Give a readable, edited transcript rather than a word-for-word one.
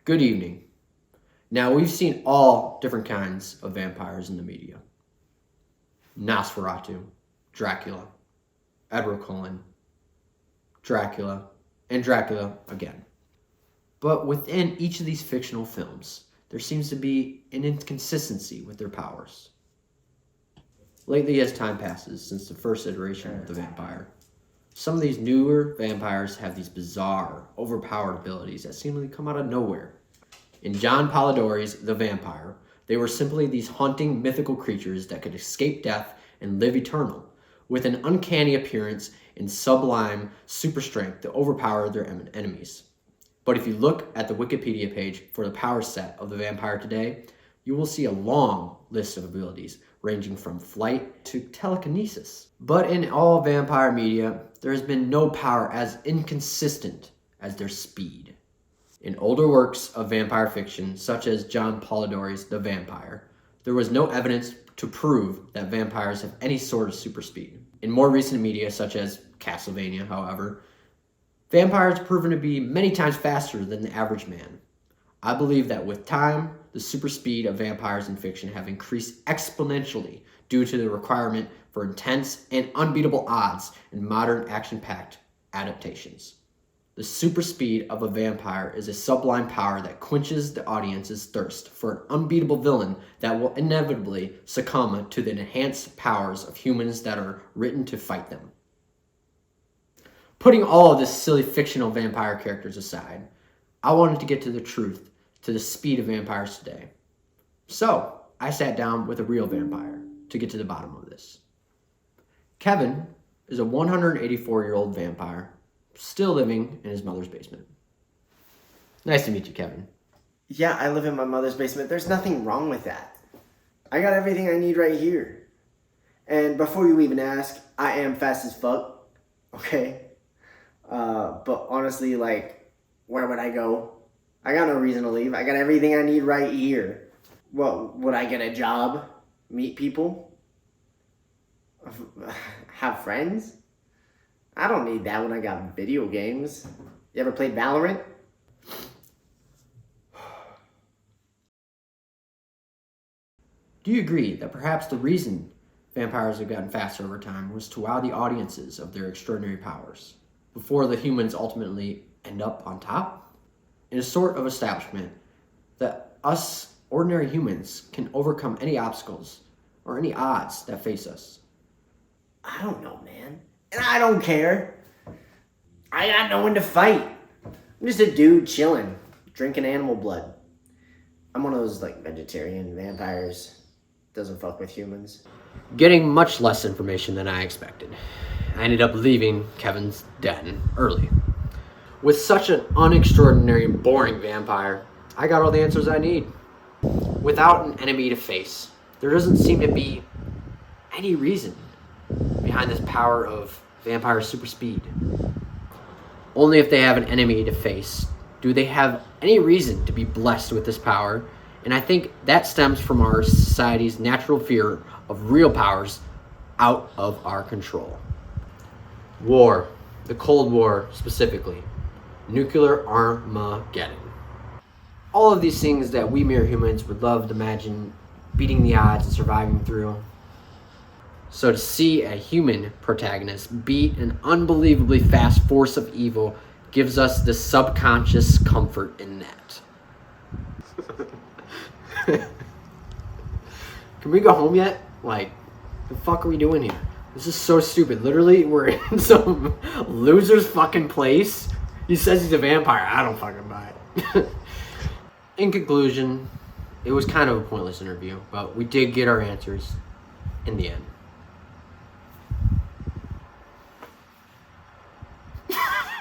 Good evening. Now, we've seen all different kinds of vampires in the media. Nosferatu, Dracula, Edward Cullen, Dracula, and Dracula again. But within each of these fictional films, there seems to be an inconsistency with their powers. Lately, as time passes since the first iteration of the vampire, some of these newer vampires have these bizarre, overpowered abilities that seemingly come out of nowhere. In John Polidori's The Vampire, they were simply these haunting, mythical creatures that could escape death and live eternal, with an uncanny appearance and sublime super strength to overpower their enemies. But if you look at the Wikipedia page for the power set of the vampire today, you will see a long list of abilities ranging from flight to telekinesis. But in all vampire media, there has been no power as inconsistent as their speed. In older works of vampire fiction, such as John Polidori's The Vampire, there was no evidence to prove that vampires have any sort of super speed. In more recent media, such as Castlevania, however, vampires are proven to be many times faster than the average man. I believe that with time, the super speed of vampires in fiction have increased exponentially due to the requirement for intense and unbeatable odds in modern action-packed adaptations. The super speed of a vampire is a sublime power that quenches the audience's thirst for an unbeatable villain that will inevitably succumb to the enhanced powers of humans that are written to fight them. Putting all of this silly fictional vampire characters aside, I wanted to get to the truth, to the speed of vampires today. So, I sat down with a real vampire to get to the bottom of this. Kevin is a 184-year-old vampire, still living in his mother's basement. Nice to meet you, Kevin. Yeah, I live in my mother's basement. There's nothing wrong with that. I got everything I need right here. And before you even ask, I am fast as fuck. Okay? But honestly, where would I go? I got no reason to leave. I got everything I need right here. Well, would I get a job? Meet people? Have friends? I don't need that when I got video games. You ever played Valorant? Do you agree that perhaps the reason vampires have gotten faster over time was to wow the audiences of their extraordinary powers, before the humans ultimately end up on top? In a sort of establishment that us ordinary humans can overcome any obstacles or any odds that face us. I don't know, man. And I don't care. I got no one to fight. I'm just a dude chilling, drinking animal blood. I'm one of those vegetarian vampires. Doesn't fuck with humans. Getting much less information than I expected, I ended up leaving Kevin's den early. With such an unextraordinary and boring vampire, I got all the answers I need. Without an enemy to face, there doesn't seem to be any reason behind this power of vampire super speed. Only if they have an enemy to face do they have any reason to be blessed with this power, and I think that stems from our society's natural fear of real powers out of our control. War, the Cold War specifically, nuclear Armageddon. All of these things that we mere humans would love to imagine beating the odds and surviving through. So to see a human protagonist beat an unbelievably fast force of evil gives us this subconscious comfort in that. Can we go home yet? The fuck are we doing here? This is so stupid. Literally, we're in some loser's fucking place. He says he's a vampire. I don't fucking buy it. In conclusion, it was kind of a pointless interview, but we did get our answers in the end.